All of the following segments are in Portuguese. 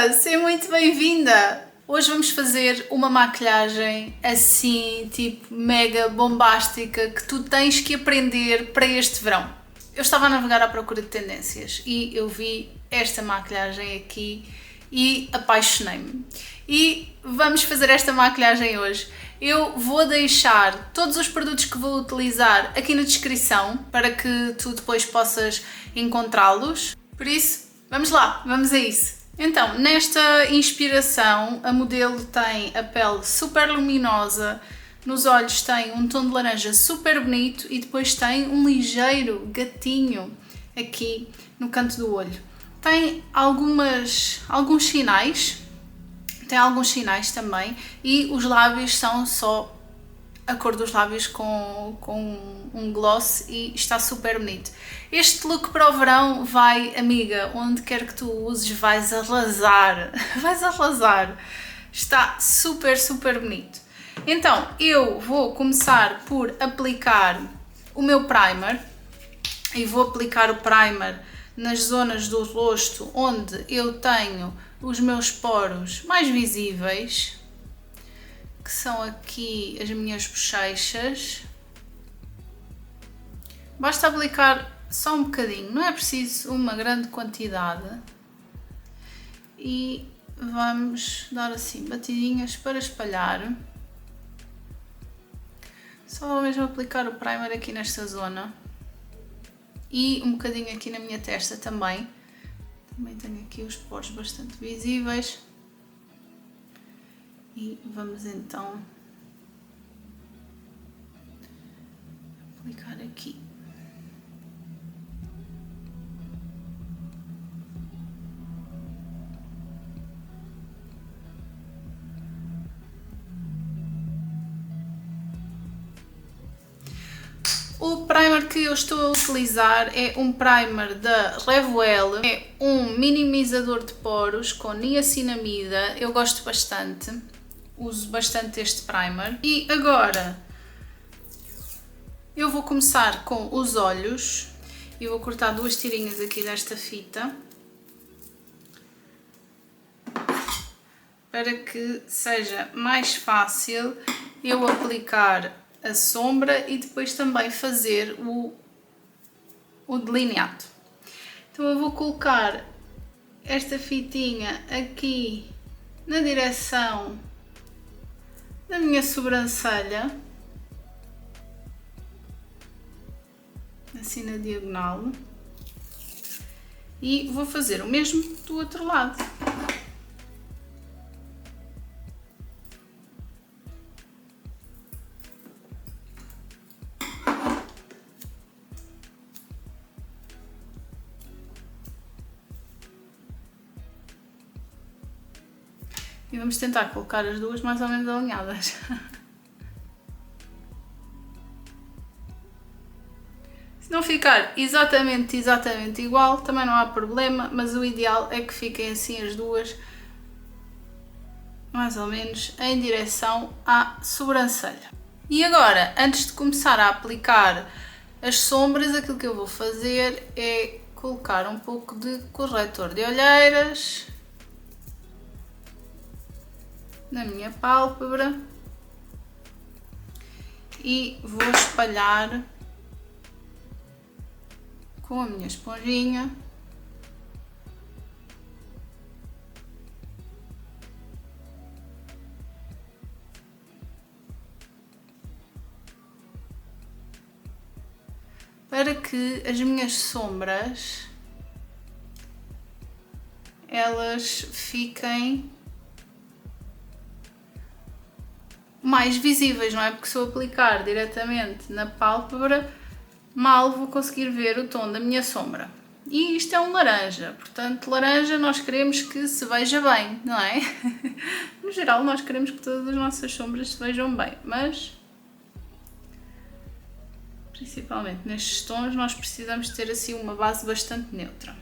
Olá, seja muito bem-vinda! Hoje vamos fazer uma maquilhagem assim, tipo mega bombástica, que tu tens que aprender para este verão. Eu estava a navegar à procura de tendências e eu vi esta maquilhagem aqui e apaixonei-me. E vamos fazer esta maquilhagem hoje. Eu vou deixar todos os produtos que vou utilizar aqui na descrição para que tu depois possas encontrá-los. Por isso, vamos lá, vamos a isso. Então, nesta inspiração, a modelo tem a pele super luminosa, nos olhos tem um tom de laranja super bonito e depois tem um ligeiro gatinho aqui no canto do olho. Tem alguns sinais, também, e os lábios são só a cor dos lábios com um gloss e está super bonito. Este look para o verão vai, amiga, onde quer que tu uses vais arrasar, vais arrasar. Está super, super bonito. Então, eu vou começar por aplicar o meu primer e vou aplicar o primer nas zonas do rosto onde eu tenho os meus poros mais visíveis, que são aqui as minhas bochechas. Basta aplicar só um bocadinho, não é preciso uma grande quantidade. E vamos dar assim batidinhas para espalhar. Só vou mesmo aplicar o primer aqui nesta zona. E um bocadinho aqui na minha testa também. Também tenho aqui os poros bastante visíveis. E vamos então aplicar aqui. O primer que eu estou a utilizar é um primer da Revuel, é um minimizador de poros com niacinamida, eu gosto bastante, uso bastante este primer. E agora eu vou começar com os olhos e vou cortar duas tirinhas aqui desta fita para que seja mais fácil eu aplicar a sombra e depois também fazer o delineado. Então eu vou colocar esta fitinha aqui na direção da minha sobrancelha, assim na diagonal, e vou fazer o mesmo do outro lado. E vamos tentar colocar as duas mais ou menos alinhadas. Se não ficar exatamente igual, também não há problema, mas o ideal é que fiquem assim as duas mais ou menos em direção à sobrancelha. E agora, antes de começar a aplicar as sombras, aquilo que eu vou fazer é colocar um pouco de corretor de olheiras na minha pálpebra e vou espalhar com a minha esponjinha para que as minhas sombras elas fiquem mais visíveis, não é? Porque se eu aplicar diretamente na pálpebra, mal vou conseguir ver o tom da minha sombra. E isto é um laranja, portanto, laranja nós queremos que se veja bem, não é? No geral, nós queremos que todas as nossas sombras se vejam bem, mas principalmente nestes tons nós precisamos ter assim uma base bastante neutra.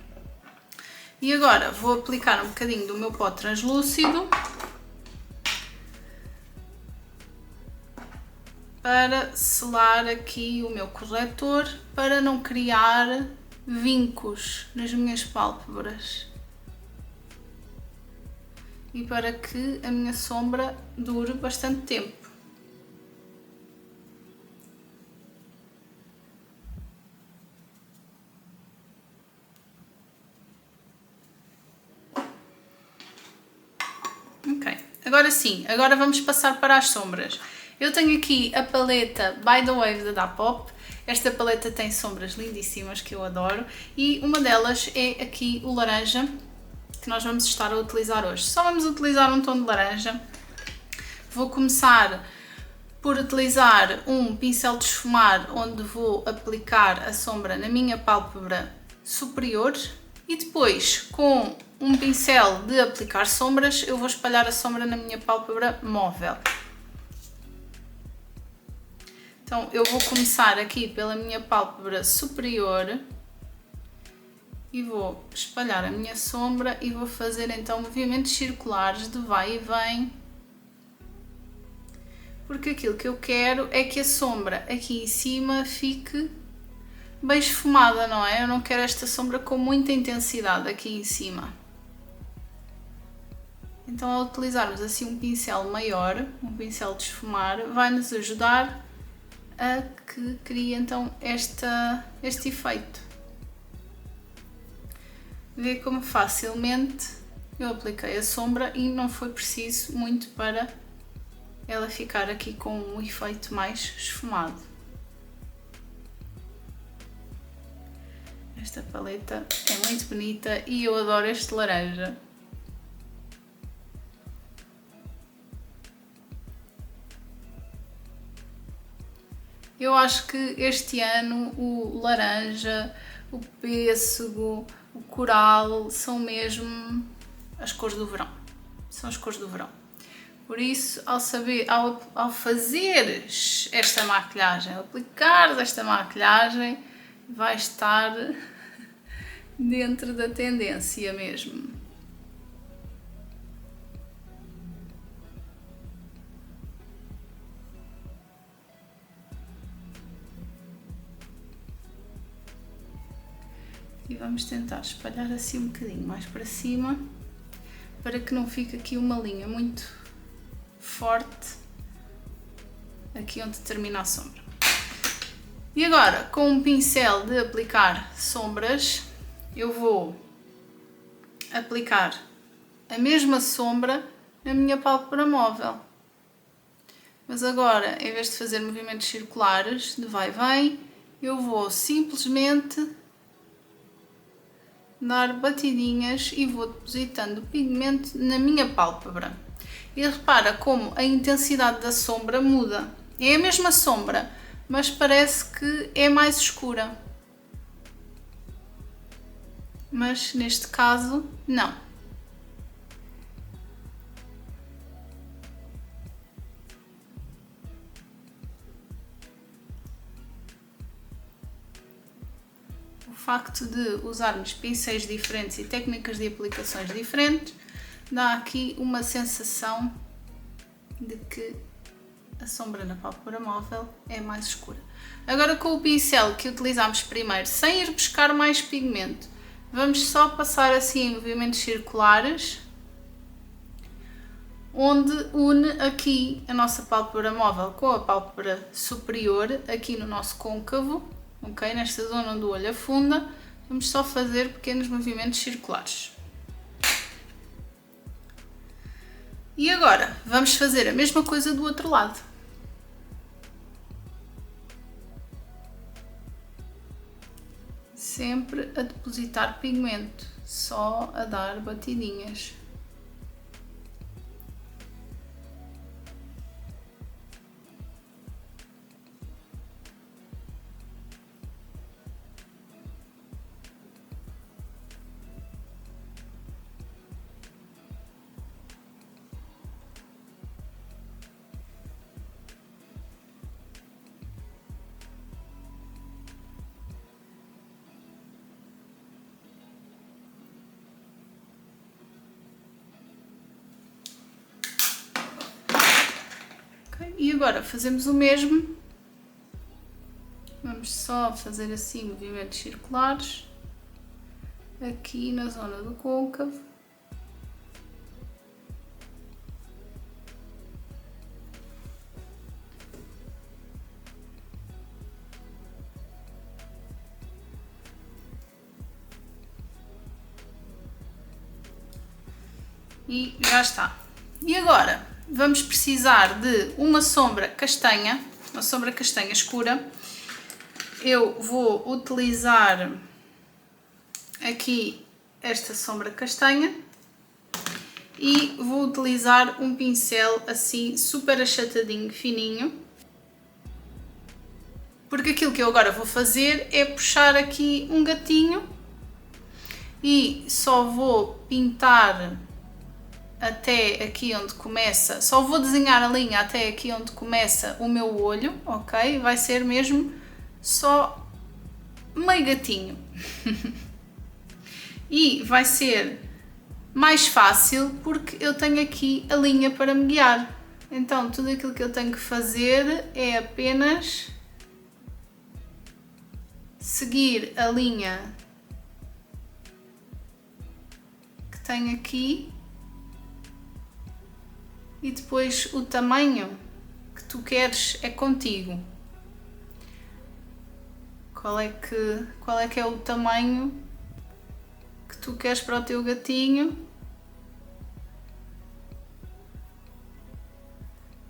E agora vou aplicar um bocadinho do meu pó translúcido para selar aqui o meu corretor, para não criar vincos nas minhas pálpebras. e para que a minha sombra dure bastante tempo. Ok, agora sim, agora vamos passar para as sombras. Eu tenho aqui a paleta By The Wave da Dapop. Esta paleta tem sombras lindíssimas que eu adoro e uma delas é aqui o laranja, que nós vamos estar a utilizar hoje. Só vamos utilizar um tom de laranja. Vou começar por utilizar um pincel de esfumar, onde vou aplicar a sombra na minha pálpebra superior e depois, com um pincel de aplicar sombras, eu vou espalhar a sombra na minha pálpebra móvel. Então eu vou começar aqui pela minha pálpebra superior e vou espalhar a minha sombra e vou fazer então movimentos circulares de vai e vem, porque aquilo que eu quero é que a sombra aqui em cima fique bem esfumada, não é? Eu não quero esta sombra com muita intensidade aqui em cima. Então, ao utilizarmos assim um pincel maior, um pincel de esfumar, vai nos ajudar a que crie então este efeito. Vê como facilmente eu apliquei a sombra e não foi preciso muito para ela ficar aqui com um efeito mais esfumado. Esta paleta é muito bonita e eu adoro este laranja. Eu acho que este ano o laranja, o pêssego, o coral são mesmo as cores do verão. São as cores do verão. Por isso, ao fazeres esta maquilhagem, ao aplicares esta maquilhagem, vai estar dentro da tendência mesmo. E vamos tentar espalhar assim um bocadinho mais para cima, para que não fique aqui uma linha muito forte aqui onde termina a sombra. E agora, com um pincel de aplicar sombras, eu vou aplicar a mesma sombra na minha pálpebra móvel. Mas agora, em vez de fazer movimentos circulares de vai e vem, eu vou simplesmente dar batidinhas e vou depositando o pigmento na minha pálpebra. E repara como a intensidade da sombra muda. É a mesma sombra, mas parece que é mais escura. Mas neste caso, não. O facto de usarmos pincéis diferentes e técnicas de aplicações diferentes dá aqui uma sensação de que a sombra na pálpebra móvel é mais escura. Agora, com o pincel que utilizámos primeiro, sem ir buscar mais pigmento, vamos só passar assim em movimentos circulares, onde une aqui a nossa pálpebra móvel com a pálpebra superior, aqui no nosso côncavo, ok? Nesta zona onde o olho afunda, vamos só fazer pequenos movimentos circulares. E agora, vamos fazer a mesma coisa do outro lado. Sempre a depositar pigmento, só a dar batidinhas. E agora fazemos o mesmo, vamos só fazer assim movimentos circulares, aqui na zona do côncavo. E já está. E agora vamos precisar de uma sombra castanha escura. Eu vou utilizar aqui esta sombra castanha e vou utilizar um pincel assim super achatadinho, fininho, porque aquilo que eu agora vou fazer é puxar aqui um gatinho e só vou pintar até aqui onde começa, só vou desenhar a linha até aqui onde começa o meu olho, ok? Vai ser mesmo só meio gatinho. E vai ser mais fácil porque eu tenho aqui a linha para me guiar. Então tudo aquilo que eu tenho que fazer é apenas seguir a linha que tenho aqui e depois o tamanho que tu queres é contigo. Qual é que é o tamanho que tu queres para o teu gatinho?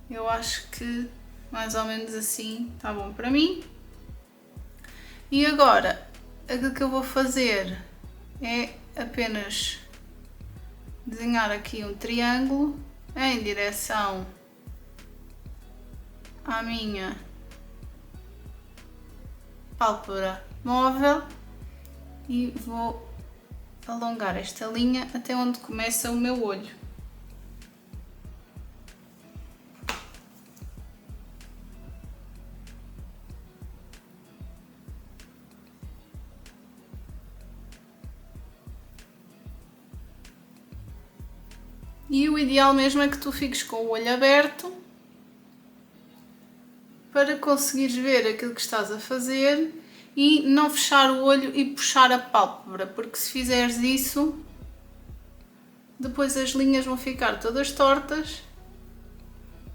Eu acho que mais ou menos assim está bom para mim. E agora, aquilo que eu vou fazer é apenas desenhar aqui um triângulo em direção à minha pálpebra móvel e vou alongar esta linha até onde começa o meu olho. E o ideal mesmo é que tu fiques com o olho aberto para conseguires ver aquilo que estás a fazer e não fechar o olho e puxar a pálpebra, porque se fizeres isso, depois as linhas vão ficar todas tortas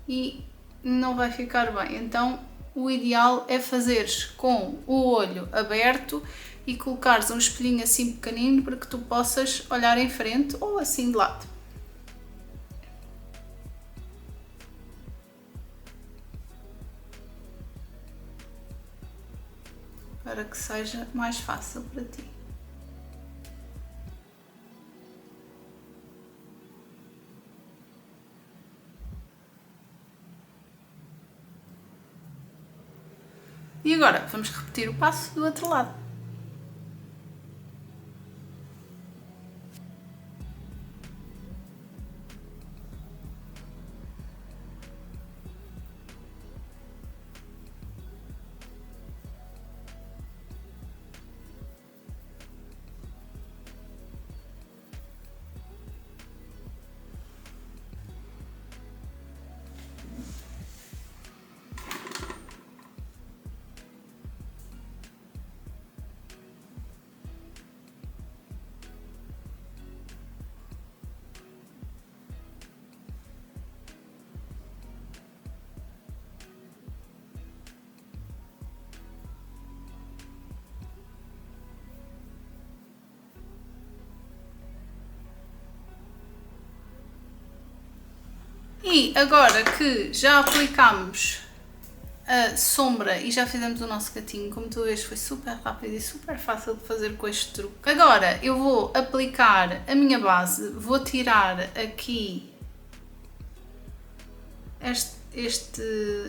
e não vai ficar bem. Então o ideal é fazeres com o olho aberto e colocares um espelhinho assim pequenino para que tu possas olhar em frente ou assim de lado. Para que seja mais fácil para ti. E agora vamos repetir o passo do outro lado. E agora que já aplicamos a sombra e já fizemos o nosso gatinho, como tu vês foi super rápido e super fácil de fazer com este truque. Agora eu vou aplicar a minha base, vou tirar aqui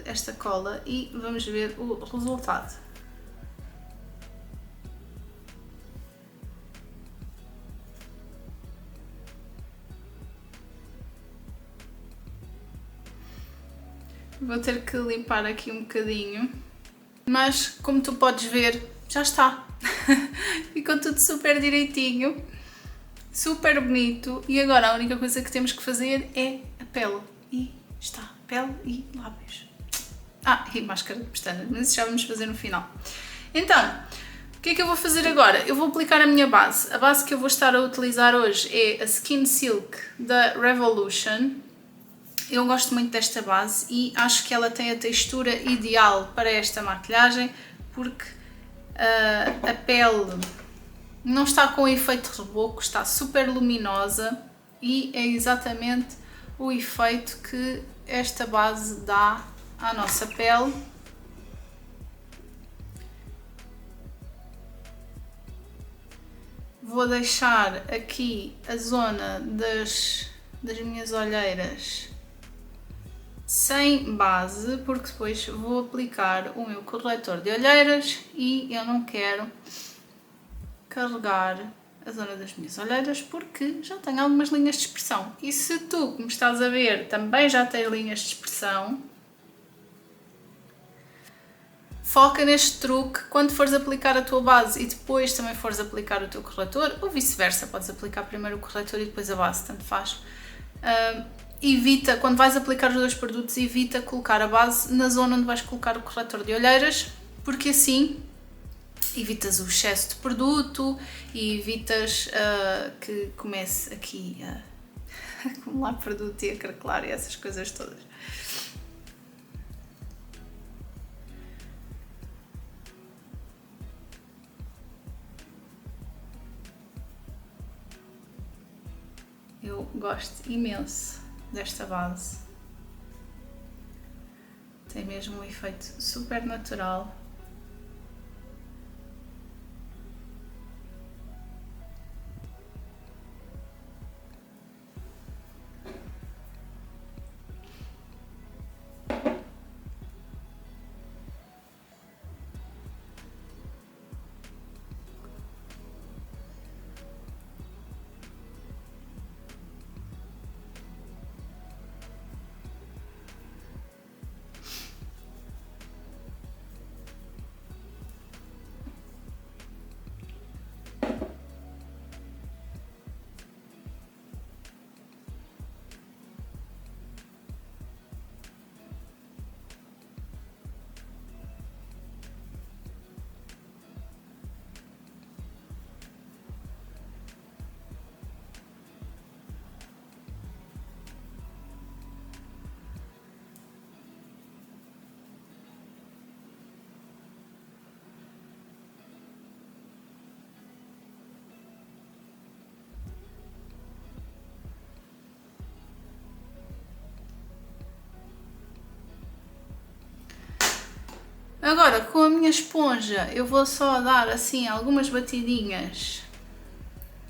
esta cola e vamos ver o resultado. Vou ter que limpar aqui um bocadinho, mas como tu podes ver, já está. Ficou tudo super direitinho, super bonito. E agora a única coisa que temos que fazer é a pele. E está, pele e lábios. Ah, e máscara de pestanas, mas isso já vamos fazer no final. Então, o que é que eu vou fazer agora? Eu vou aplicar a minha base. A base que eu vou estar a utilizar hoje é a Skin Silk da Revolution. Eu gosto muito desta base e acho que ela tem a textura ideal para esta maquilhagem porque a pele não está com efeito reboco, está super luminosa e é exatamente o efeito que esta base dá à nossa pele. Vou deixar aqui a zona das minhas olheiras sem base, porque depois vou aplicar o meu corretor de olheiras e eu não quero carregar a zona das minhas olheiras porque já tenho algumas linhas de expressão. E se tu, como estás a ver, também já tens linhas de expressão, foca neste truque quando fores aplicar a tua base e depois também fores aplicar o teu corretor, ou vice-versa, podes aplicar primeiro o corretor e depois a base, tanto faz. Evita, quando vais aplicar os dois produtos, evita colocar a base na zona onde vais colocar o corretor de olheiras, porque assim evitas o excesso de produto e evitas que comece aqui a acumular produto e a craquelar e essas coisas todas. Eu gosto imenso desta base. Tem mesmo um efeito super natural. Agora, com a minha esponja, eu vou só dar assim algumas batidinhas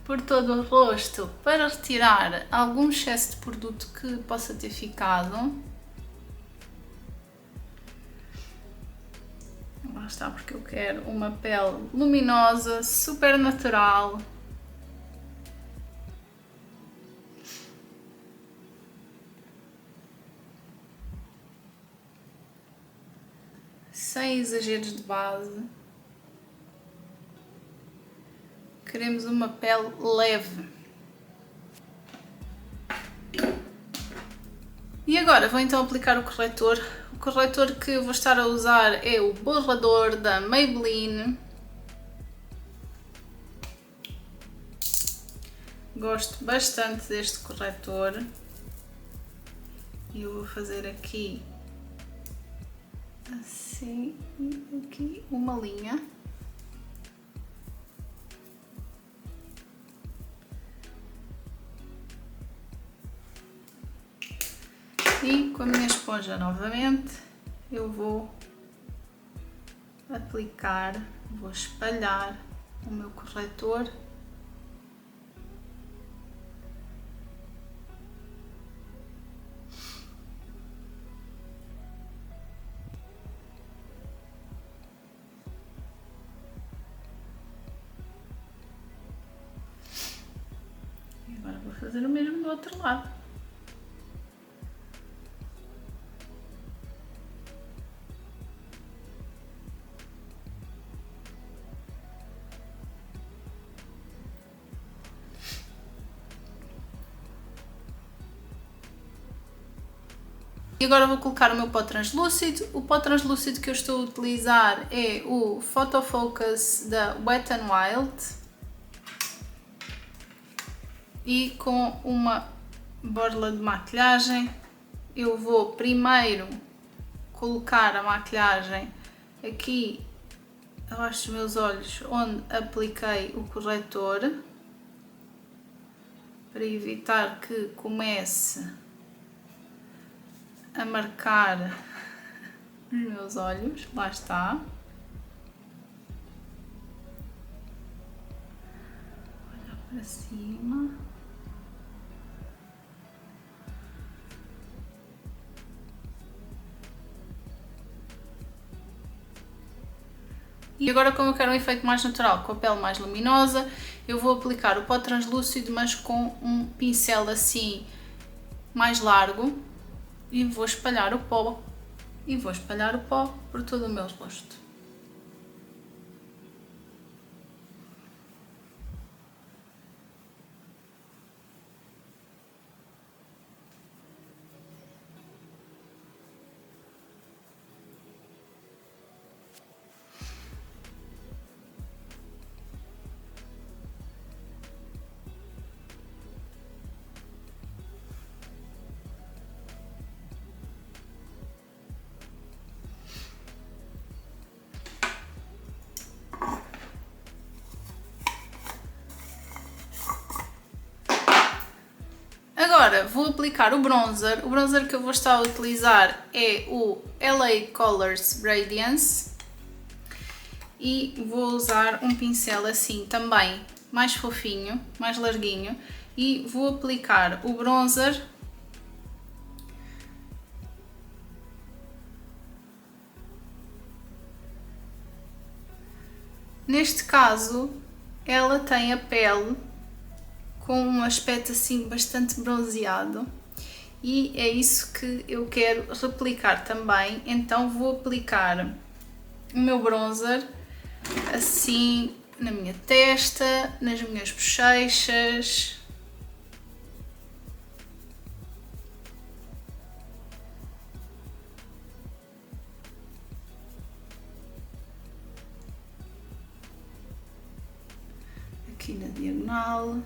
por todo o rosto para retirar algum excesso de produto que possa ter ficado. Lá está, porque eu quero uma pele luminosa, super natural. Sem exageros de base. Queremos uma pele leve. E agora vou então aplicar o corretor. O corretor que eu vou estar a usar é o borrador da Maybelline. Gosto bastante deste corretor. E eu vou fazer aqui assim, e aqui uma linha. E com a minha esponja novamente eu vou aplicar, vou espalhar o meu corretor . E agora vou fazer o mesmo do outro lado. E agora vou colocar o meu pó translúcido. O pó translúcido que eu estou a utilizar é o Photo Focus da Wet n Wild. E com uma borla de maquilhagem eu vou primeiro colocar a maquilhagem aqui abaixo dos meus olhos onde apliquei o corretor. para evitar que comece a marcar os meus olhos. Lá está. Olhar para cima. E agora, como eu quero um efeito mais natural, com a pele mais luminosa, eu vou aplicar o pó translúcido, mas com um pincel assim mais largo, e vou espalhar o pó por todo o meu rosto. Agora vou aplicar o bronzer. O bronzer que eu vou estar a utilizar é o LA Colors Radiance e vou usar um pincel assim também mais fofinho, mais larguinho, e vou aplicar o bronzer neste caso. Ela tem a pele com um aspecto assim bastante bronzeado e é isso que eu quero replicar também, então vou aplicar o meu bronzer assim na minha testa, nas minhas bochechas. Aqui na diagonal.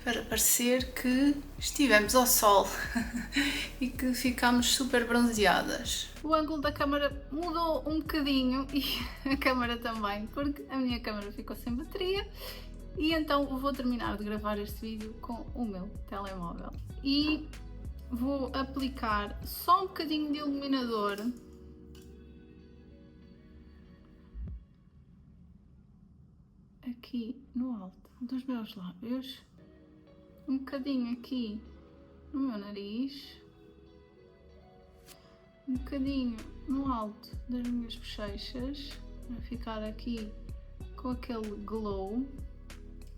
Para parecer que estivemos ao sol e que ficámos super bronzeadas. O ângulo da câmera mudou um bocadinho e a câmera também, porque a minha câmera ficou sem bateria e então vou terminar de gravar este vídeo com o meu telemóvel. E vou aplicar só um bocadinho de iluminador aqui no alto dos meus lábios. Um bocadinho aqui no meu nariz, um bocadinho no alto das minhas bochechas, para ficar aqui com aquele glow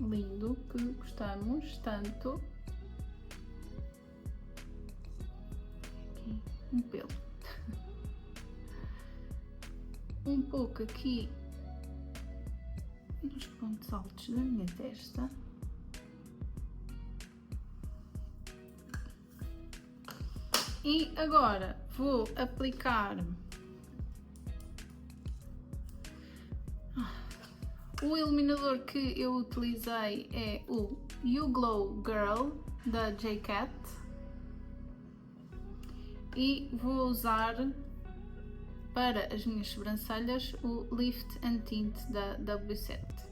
lindo que gostamos tanto. Aqui um pelo. Um pouco aqui nos pontos altos da minha testa. E agora vou aplicar o iluminador que eu utilizei, é o You Glow Girl da J.Cat, e vou usar para as minhas sobrancelhas o Lift and Tint da W7.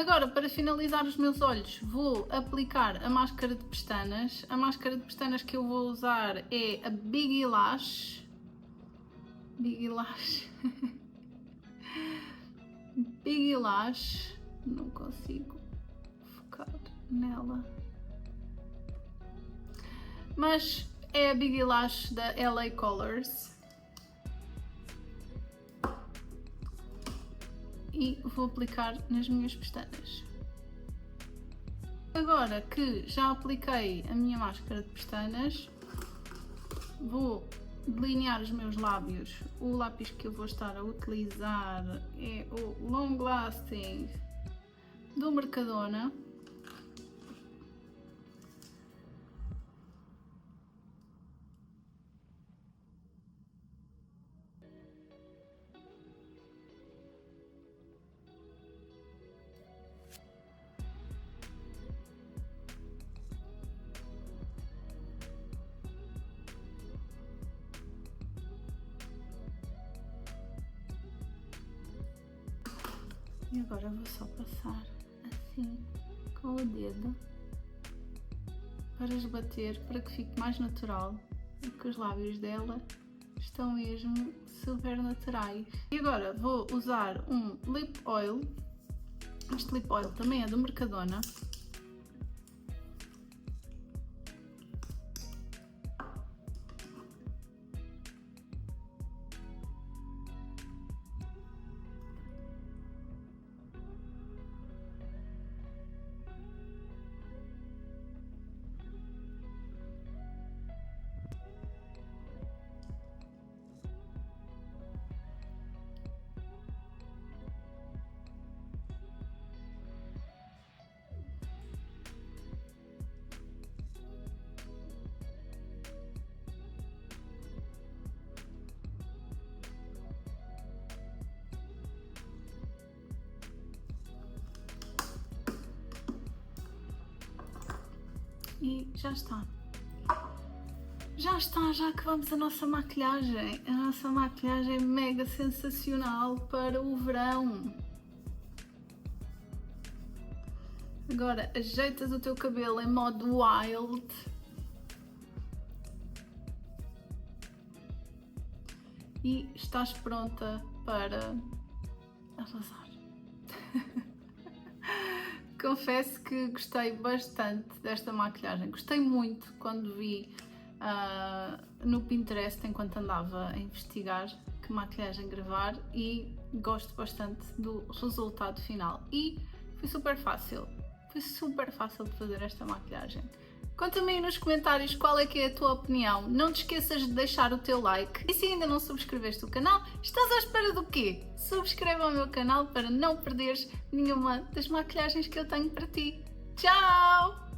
Agora, para finalizar os meus olhos, vou aplicar a máscara de pestanas. A máscara de pestanas que eu vou usar é a Big Lash. Big Lash. Big Lash. Não consigo focar nela. Mas é a Big Lash da LA Colors. E vou aplicar nas minhas pestanas. Agora que já apliquei a minha máscara de pestanas, vou delinear os meus lábios. O lápis que eu vou estar a utilizar é o Long Lasting do Mercadona. E agora vou só passar assim com o dedo para esbater, para que fique mais natural, porque os lábios dela estão mesmo super naturais. E agora vou usar um lip oil. Este lip oil também é do Mercadona. E já está. Já está, já acabamos a nossa maquilhagem. A nossa maquilhagem é mega sensacional para o verão. Agora ajeitas o teu cabelo em modo wild. E estás pronta para arrasar. Confesso que gostei bastante desta maquilhagem. Gostei muito quando vi no Pinterest enquanto andava a investigar que maquilhagem gravar e gosto bastante do resultado final. E foi super fácil de fazer esta maquilhagem. Conta-me aí nos comentários qual é que é a tua opinião. Não te esqueças de deixar o teu like. E se ainda não subscreveste o canal, estás à espera do quê? Subscreve ao meu canal para não perderes nenhuma das maquilhagens que eu tenho para ti. Tchau!